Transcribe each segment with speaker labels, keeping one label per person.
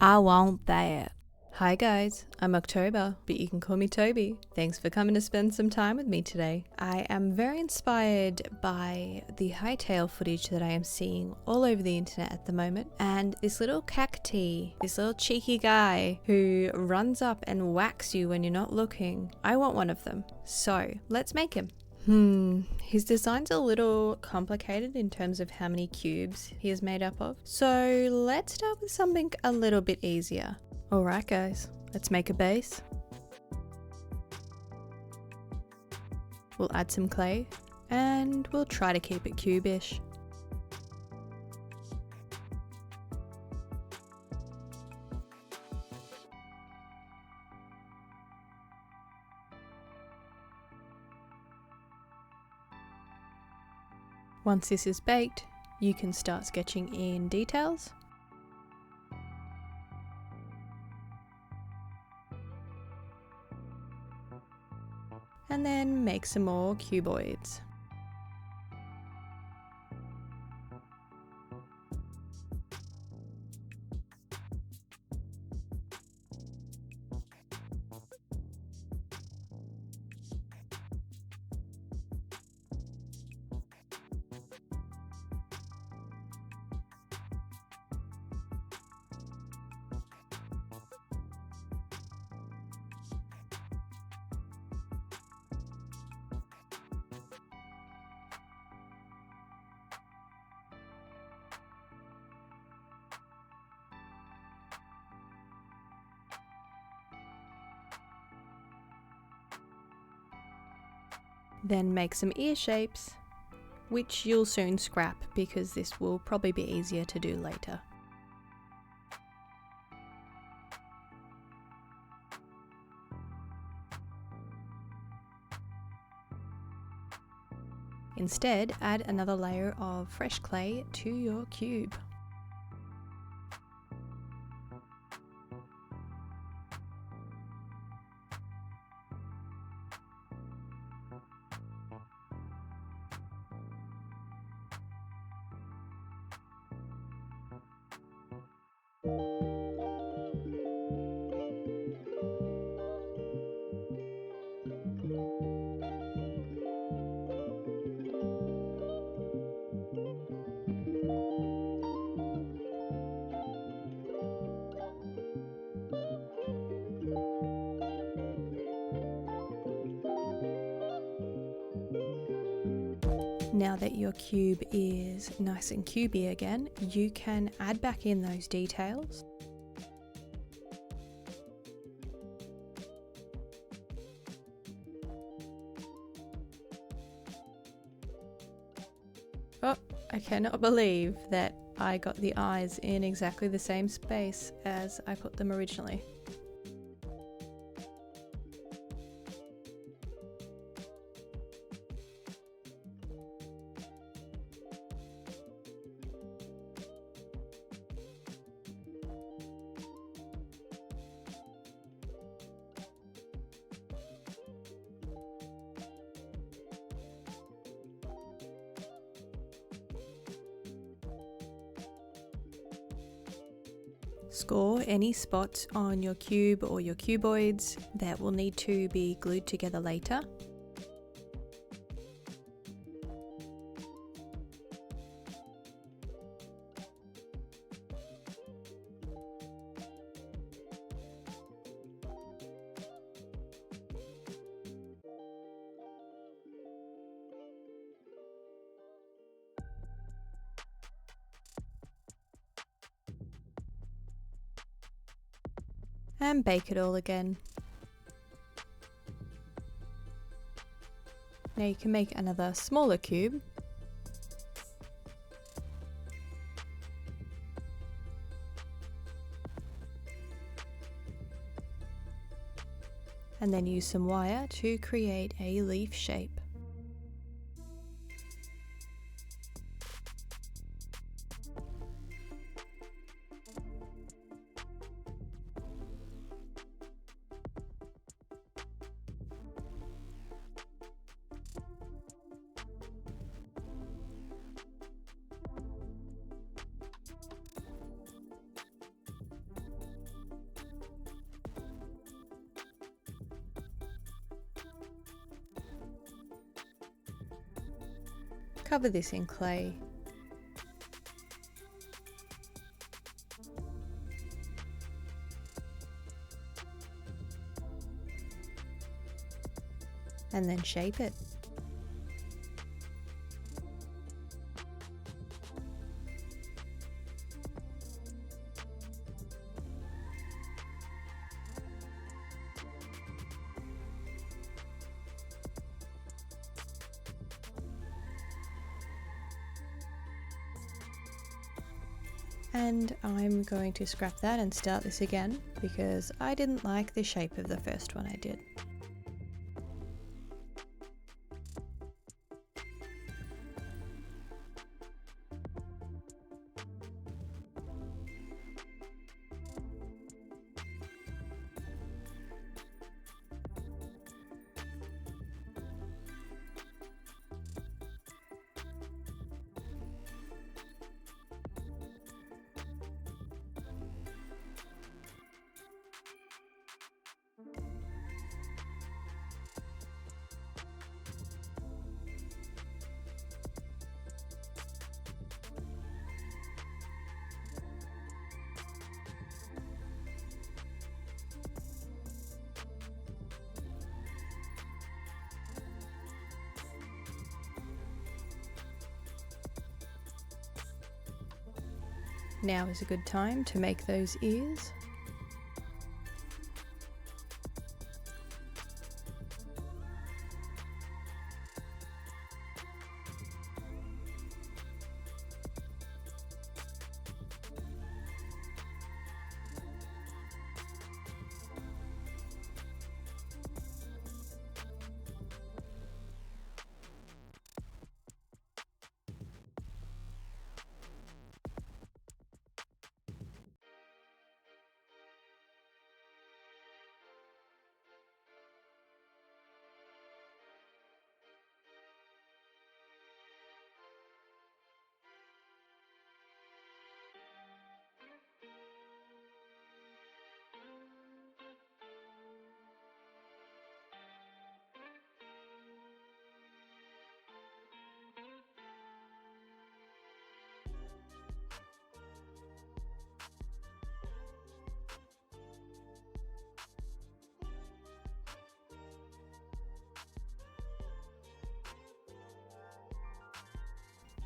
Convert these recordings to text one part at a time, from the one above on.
Speaker 1: I want that. Hi guys, I'm October, but you can call me Toby. Thanks for coming to spend some time with me today. I am very inspired by the Hytale footage that I am seeing all over the internet at the moment, and this little cactee, this little cheeky guy who runs up and whacks you when you're not looking. I want one of them, so let's make him. His design's a little complicated in terms of how many cubes he is made up of, so let's start with something a little bit easier. Alright guys, let's make a base. We'll add some clay and we'll try to keep it cube-ish. Once this is baked, you can start sketching in details. And then make some more cuboids. Then make some ear shapes, which you'll soon scrap because this will probably be easier to do later. Instead, add another layer of fresh clay to your cube. Now that your cube is nice and cubey again, you can add back in those details. Oh, I cannot believe that I got the eyes in exactly the same space as I put them originally. Score any spots on your cube or your cuboids that will need to be glued together later. And bake it all again. Now you can make another smaller cube. And then use some wire to create a leaf shape. Cover this in clay. And then shape it. And I'm going to scrap that and start this again because I didn't like the shape of the first one I did. Now is a good time to make those ears.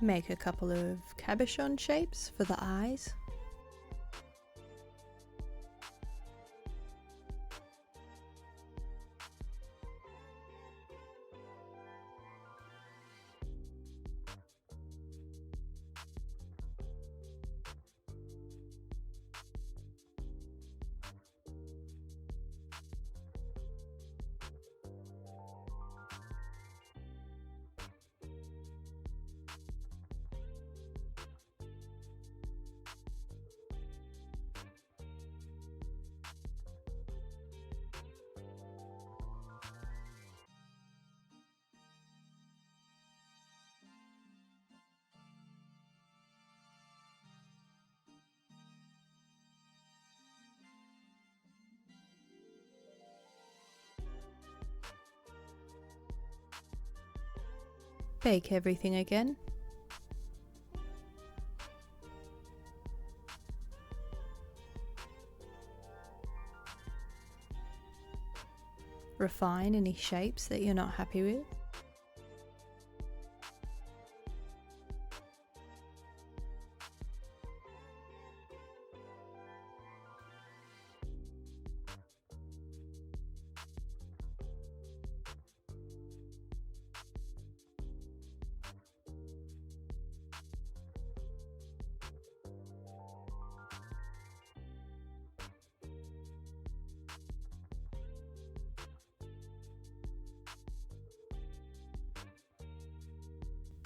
Speaker 1: Make a couple of cabochon shapes for the eyes. Bake everything again. Refine any shapes that you're not happy with.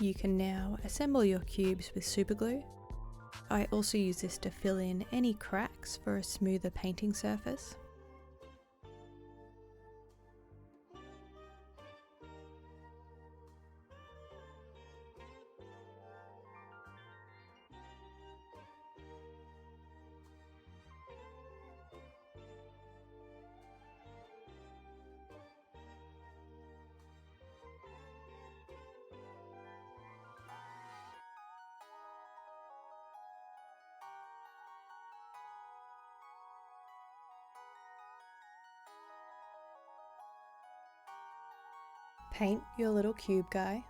Speaker 1: You can now assemble your cubes with super glue. I also use this to fill in any cracks for a smoother painting surface. Paint your little cube guy.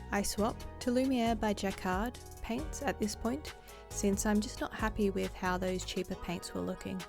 Speaker 1: I swap to Lumiere by Jacquard paints at this point, since I'm just not happy with how those cheaper paints were looking.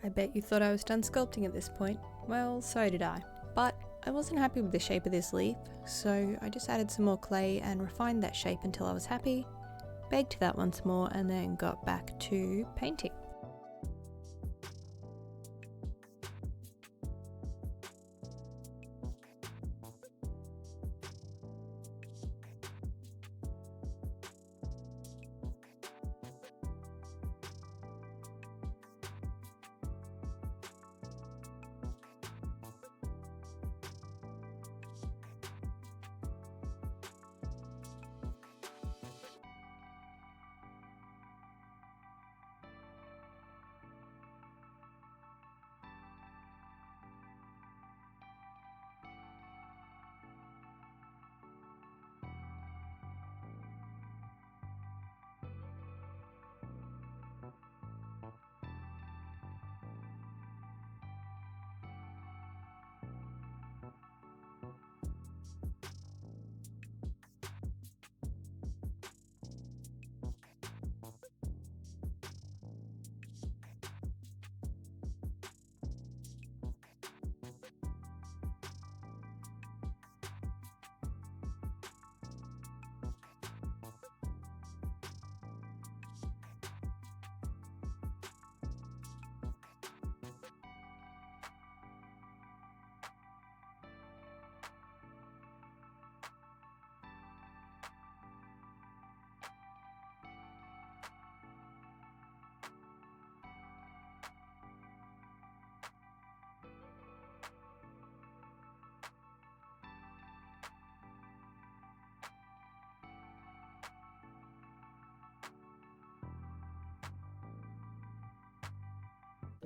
Speaker 1: I bet you thought I was done sculpting at this point. Well, so did I. But I wasn't happy with the shape of this leaf, so I just added some more clay and refined that shape until I was happy, baked that once more, and then got back to painting.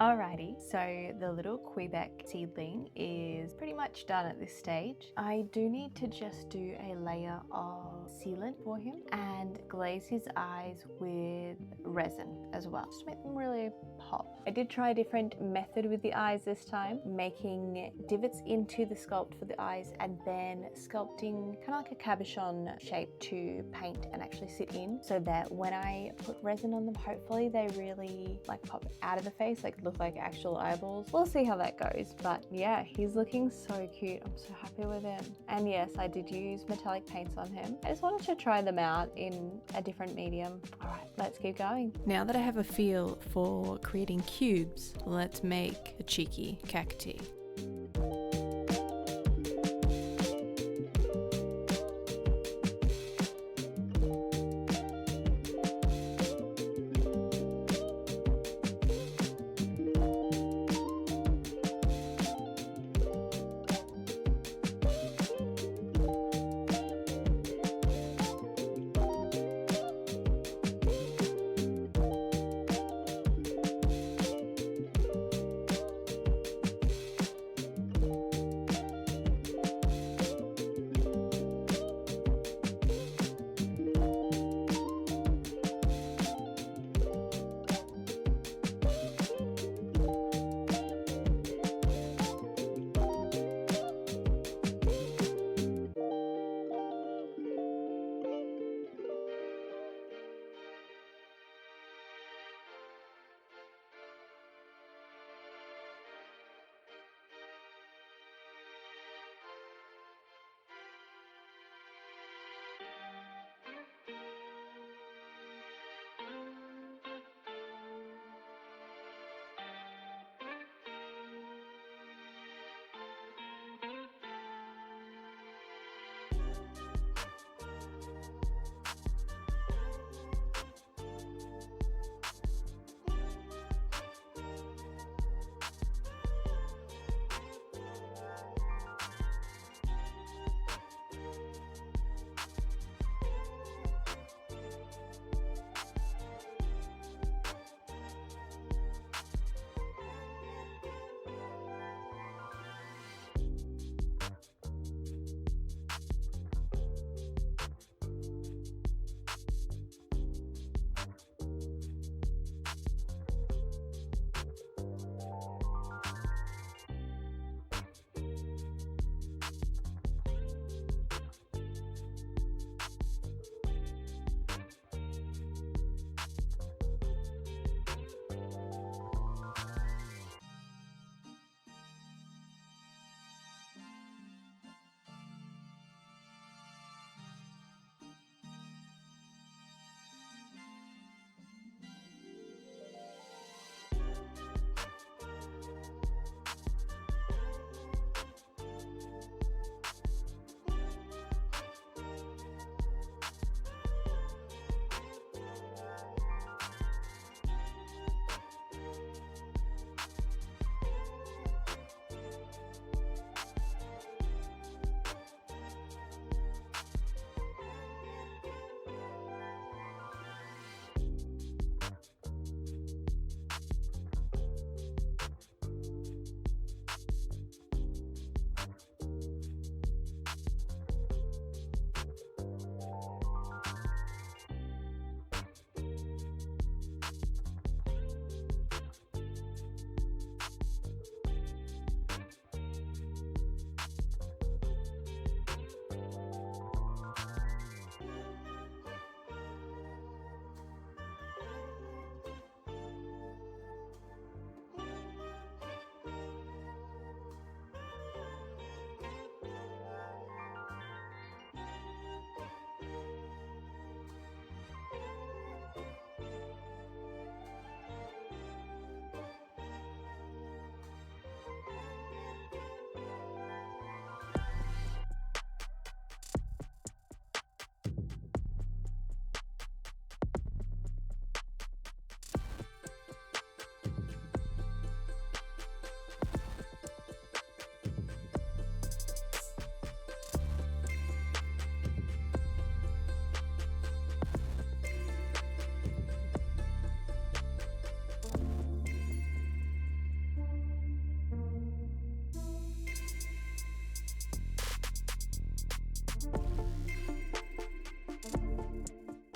Speaker 1: Alrighty, so the little Kweebec seedling is pretty much done at this stage. I do need to just do a layer of sealant for him and glaze his eyes with resin as well, just to make them really pop. I did try a different method with the eyes this time, making divots into the sculpt for the eyes and then sculpting kind of like a cabochon shape to paint and actually sit in, so that when I put resin on them, hopefully they really like pop out of the face, like look like actual eyeballs. We'll see how that goes, but yeah, he's looking so cute. I'm so happy with him. And yes, I did use metallic paints on him. I just wanted to try them out in a different medium. All right, let's keep going. Now that I have a feel for creating cubes, let's make a cheeky cactee.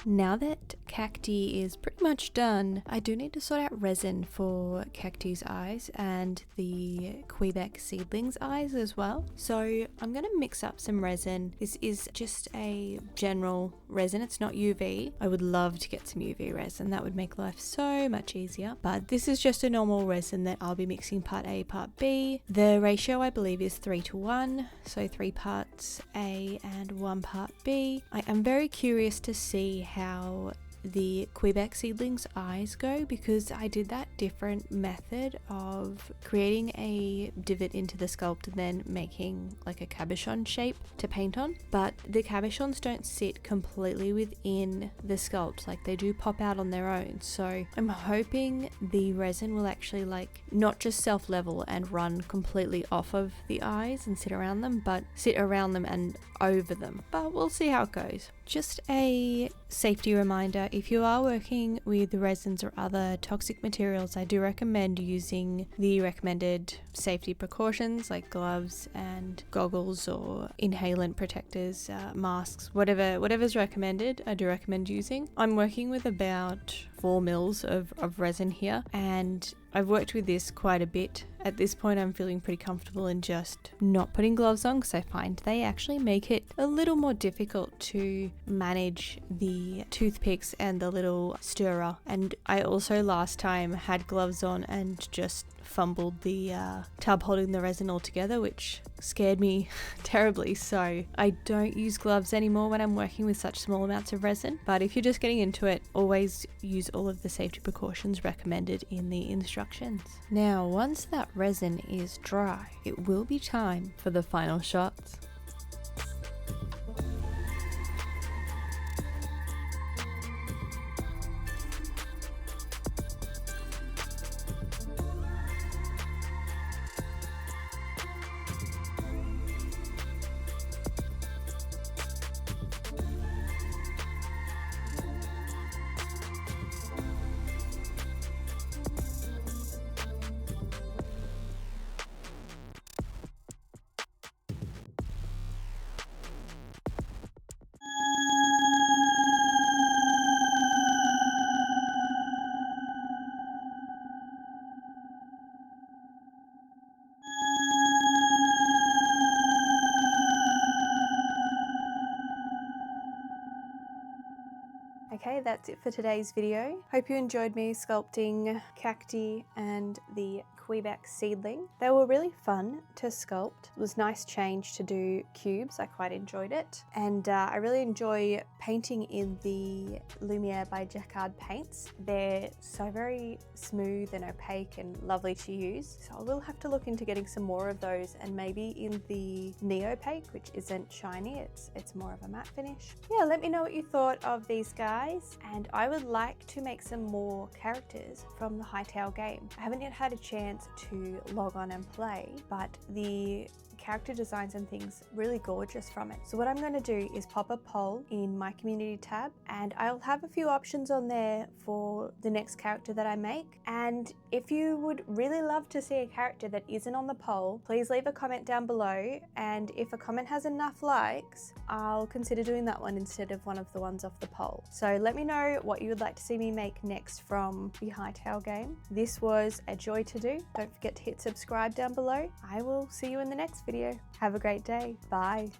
Speaker 1: Now that Cactee is pretty much done, I do need to sort out resin for Cactee's eyes and the Kweebec Seedling's eyes as well. So I'm going to mix up some resin. This is just a general resin, it's not UV. I would love to get some UV resin, that would make life so much easier. But this is just a normal resin that I'll be mixing part A, part B. The ratio I believe is 3:1, so 3 parts A and 1 part B. I am very curious to see how the Kweebec Seedling's eyes go, because I did that different method of creating a divot into the sculpt and then making like a cabochon shape to paint on, but the cabochons don't sit completely within the sculpt, like they do pop out on their own. So I'm hoping the resin will actually like not just self-level and run completely off of the eyes and sit around them, but sit around them and over them, but we'll see how it goes. Just a safety reminder, if you are working with resins or other toxic materials, I do recommend using the recommended safety precautions like gloves and goggles or inhalant protectors, masks, whatever's recommended, I do recommend using. I'm working with about 4 mils of resin here, and I've worked with this quite a bit. At this point I'm feeling pretty comfortable in just not putting gloves on, because I find they actually make it a little more difficult to manage the toothpicks and the little stirrer. And I also last time had gloves on and just fumbled the tub holding the resin altogether, which scared me terribly. So I don't use gloves anymore when I'm working with such small amounts of resin, but if you're just getting into it, always use all of the safety precautions recommended in the instructions. Now once that resin is dry, it will be time for the final shots. Okay, that's it for today's video. Hope you enjoyed me sculpting Cactee and the Kweebec Seedling. They were really fun to sculpt. It was a nice change to do cubes. I quite enjoyed it. And I really enjoy painting in the Lumiere by Jacquard paints. They're so very smooth and opaque and lovely to use. So I will have to look into getting some more of those, and maybe in the Neopaque, which isn't shiny, it's more of a matte finish. Yeah, let me know what you thought of these guys, and I would like to make some more characters from the Hytale game. I haven't yet had a chance to log on and play, but the character designs and things really gorgeous from it. So what I'm going to do is pop a poll in my community tab, and I'll have a few options on there for the next character that I make. And if you would really love to see a character that isn't on the poll, please leave a comment down below, and if a comment has enough likes, I'll consider doing that one instead of one of the ones off the poll. So let me know what you would like to see me make next from the Hytale game. This was a joy to do. Don't forget to hit subscribe down below. I will see you in the next video. Have a great day. Bye.